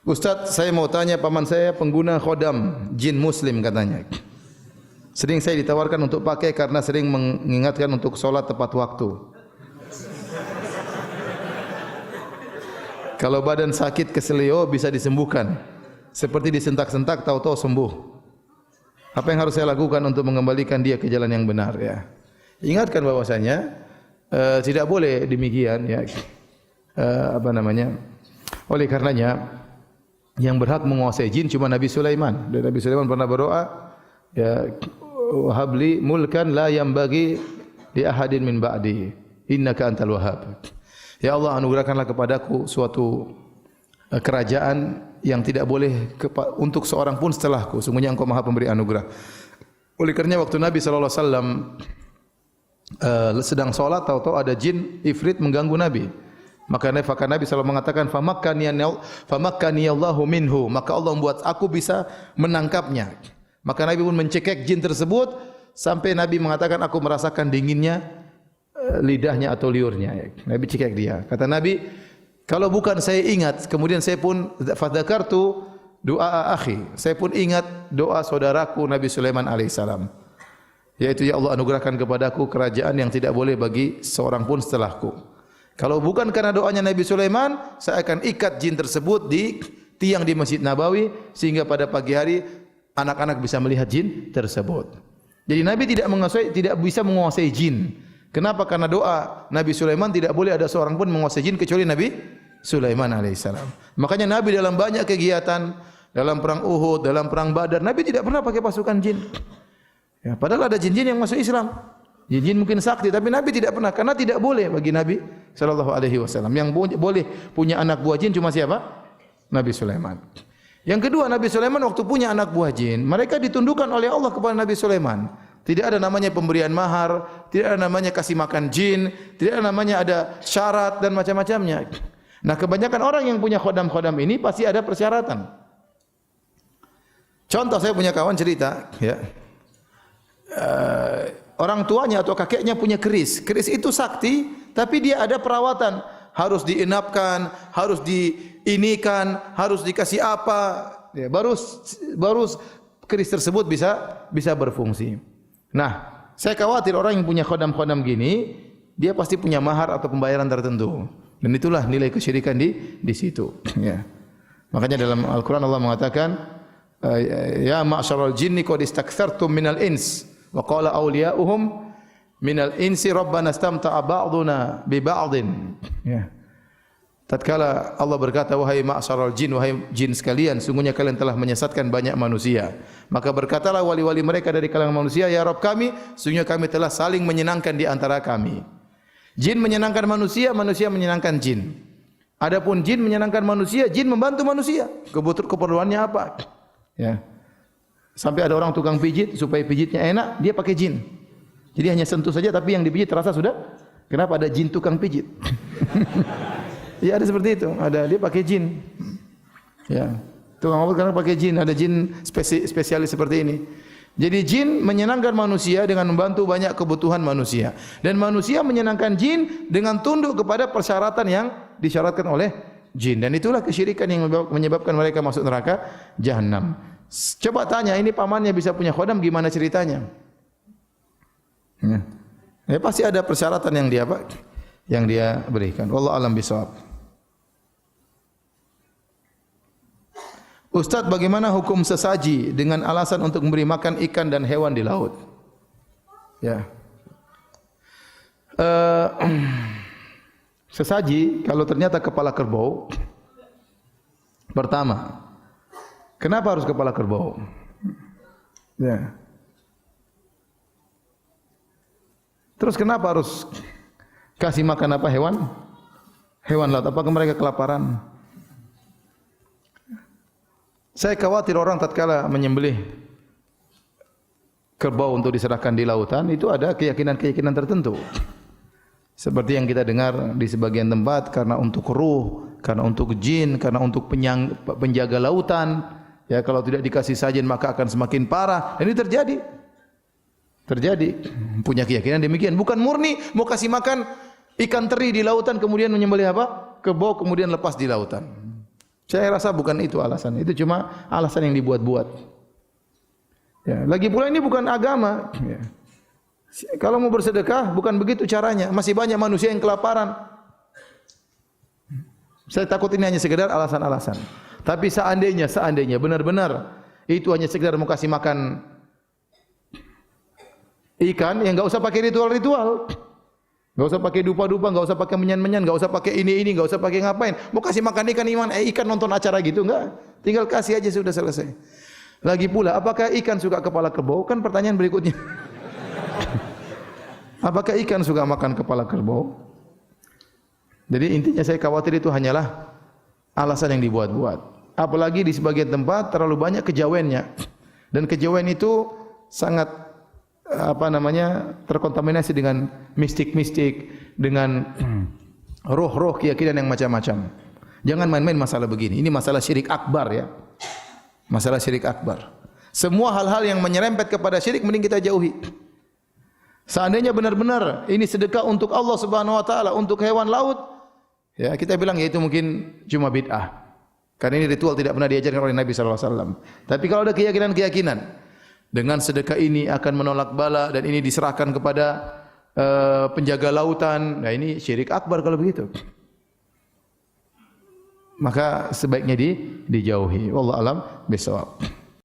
Ustaz, saya mau tanya, paman saya pengguna khodam jin muslim katanya. Sering saya ditawarkan untuk pakai karena sering mengingatkan untuk sholat tepat waktu. Kalau badan sakit keselio bisa disembuhkan. Seperti disentak-sentak tahu-tahu sembuh. Apa yang harus saya lakukan untuk mengembalikan dia ke jalan yang benar ya? Ingatkan bahwasanya tidak boleh demikian ya. Oleh karenanya yang berhak menguasai jin cuma Nabi Sulaiman. Dan Nabi Sulaiman pernah berdoa, ya habli mulkan la yambagi li ahadin min ba'di innaka antal wahhab. Ya Allah, anugerahkanlah kepadaku suatu kerajaan yang tidak boleh untuk seorang pun setelahku. Sungguhnya Engkau Maha Pemberi anugerah. Oleh karenanya waktu Nabi sallallahu alaihi wasallam sedang salat, tahu-tahu ada jin ifrit mengganggu Nabi. Maka Nabi SAW mengatakan famakkani Allahu minhu, maka Allah membuat aku bisa menangkapnya. Maka Nabi pun mencekik jin tersebut sampai Nabi mengatakan aku merasakan dinginnya lidahnya atau liurnya. Nabi cekik dia. Kata Nabi, kalau bukan saya ingat, kemudian saya pun fadzakartu doa akhi, saya pun ingat doa saudaraku Nabi Sulaiman alaihissalam, yaitu ya Allah anugerahkan kepadaku kerajaan yang tidak boleh bagi seorang pun setelahku. Kalau bukan karena doanya Nabi Sulaiman, saya akan ikat jin tersebut di tiang di Masjid Nabawi sehingga pada pagi hari anak-anak bisa melihat jin tersebut. Jadi Nabi tidak bisa menguasai jin. Kenapa? Karena doa Nabi Sulaiman tidak boleh ada seorang pun menguasai jin kecuali Nabi Sulaiman alaihissalam. Makanya Nabi dalam banyak kegiatan, dalam perang Uhud, dalam perang Badar, Nabi tidak pernah pakai pasukan jin. Ya, padahal ada jin-jin yang masuk Islam. Jin mungkin sakti, tapi Nabi tidak pernah, karena tidak boleh bagi Nabi sallallahu alaihi wasallam. Yang boleh punya anak buah jin cuma siapa? Nabi Sulaiman. Yang kedua, Nabi Sulaiman waktu punya anak buah jin, mereka ditundukkan oleh Allah kepada Nabi Sulaiman. Tidak ada namanya pemberian mahar, tidak ada namanya kasih makan jin, tidak ada namanya ada syarat dan macam-macamnya. Nah, kebanyakan orang yang punya khodam-khodam ini pasti ada persyaratan. Contoh, saya punya kawan cerita, ya. Orang tuanya atau kakeknya punya keris. Keris itu sakti, tapi dia ada perawatan. Harus diinapkan, harus diinikan, harus dikasih apa. Ya, baru keris tersebut bisa berfungsi. Nah, saya khawatir orang yang punya khodam-khodam gini, dia pasti punya mahar atau pembayaran tertentu. Dan itulah nilai kesyirikan di situ. Ya. Makanya dalam Al-Quran Allah mengatakan, ya ma'syaral jinni qad istakthartum minal ins. Wa qala awliya'uhum minal insi rabbana istamta'a ba'duna bi ba'din. Ya. Tatkala Allah berkata, wahai ma'syaral jin, wahai jin sekalian, sungguhnya kalian telah menyesatkan banyak manusia. Maka berkatalah wali-wali mereka dari kalangan manusia, ya Rabb kami, sungguhnya kami telah saling menyenangkan di antara kami. Jin menyenangkan manusia, manusia menyenangkan jin. Adapun jin menyenangkan manusia, jin membantu manusia. Keperluannya apa? Ya. Sampai ada orang tukang pijit, supaya pijitnya enak, dia pakai jin. Jadi hanya sentuh saja, tapi yang dipijit terasa sudah. Kenapa? Ada jin tukang pijit. Ya, ada seperti itu. Ada, dia pakai jin. Ya, tukang obat karena pakai jin. Ada jin spesialis seperti ini. Jadi jin menyenangkan manusia dengan membantu banyak kebutuhan manusia. Dan manusia menyenangkan jin dengan tunduk kepada persyaratan yang disyaratkan oleh jin. Dan itulah kesyirikan yang menyebabkan mereka masuk neraka Jahannam. Coba tanya, ini pamannya bisa punya khodam, gimana ceritanya? Ya, pasti ada persyaratan yang dia berikan. Wallahu a'lam bishawab. Ustaz, bagaimana hukum sesaji dengan alasan untuk memberi makan ikan dan hewan di laut? Ya. Sesaji kalau ternyata kepala kerbau, pertama, kenapa harus kepala kerbau? Ya. Terus kenapa harus kasih makan apa hewan? Hewan laut. Apakah mereka kelaparan? Saya khawatir orang tatkala menyembelih kerbau untuk diserahkan di lautan, itu ada keyakinan-keyakinan tertentu. Seperti yang kita dengar di sebagian tempat, karena untuk ruh, karena untuk jin, karena untuk penjaga lautan. Ya, kalau tidak dikasih sajian maka akan semakin parah. Dan ini terjadi. Punya keyakinan demikian. Bukan murni mau kasih makan ikan teri di lautan kemudian menyembelih apa? Kerbau kemudian lepas di lautan. Saya rasa bukan itu alasan. Itu cuma alasan yang dibuat-buat. Ya, lagi pula ini bukan agama. Ya. Kalau mau bersedekah bukan begitu caranya. Masih banyak manusia yang kelaparan. Saya takut ini hanya sekedar alasan-alasan. Tapi seandainya benar-benar itu hanya sekedar mau kasih makan ikan, yang enggak usah pakai ritual-ritual. Enggak usah pakai dupa-dupa, enggak usah pakai menyan-menyan, enggak usah pakai ini, enggak usah pakai ngapain. Mau kasih makan ikan nonton acara gitu enggak? Tinggal kasih aja sudah selesai. Lagi pula, apakah ikan suka kepala kerbau? Kan pertanyaan berikutnya. Apakah ikan suka makan kepala kerbau? Jadi intinya saya khawatir itu hanyalah alasan yang dibuat-buat. Apalagi di sebagian tempat terlalu banyak kejawennya. Dan kejawen itu sangat terkontaminasi dengan mistik-mistik, dengan roh-roh keyakinan yang macam-macam. Jangan main-main masalah begini. Ini masalah syirik akbar ya. Masalah syirik akbar. Semua hal-hal yang menyerempet kepada syirik mending kita jauhi. Seandainya benar-benar ini sedekah untuk Allah Subhanahu wa taala, untuk hewan laut, ya kita bilang ya itu mungkin cuma bid'ah. Karena ini ritual tidak pernah diajarkan oleh Nabi sallallahu alaihi wasallam. Tapi kalau ada keyakinan-keyakinan dengan sedekah ini akan menolak bala dan ini diserahkan kepada penjaga lautan, nah ini syirik akbar kalau begitu. Maka sebaiknya dijauhi. Wallahu alam bisawab.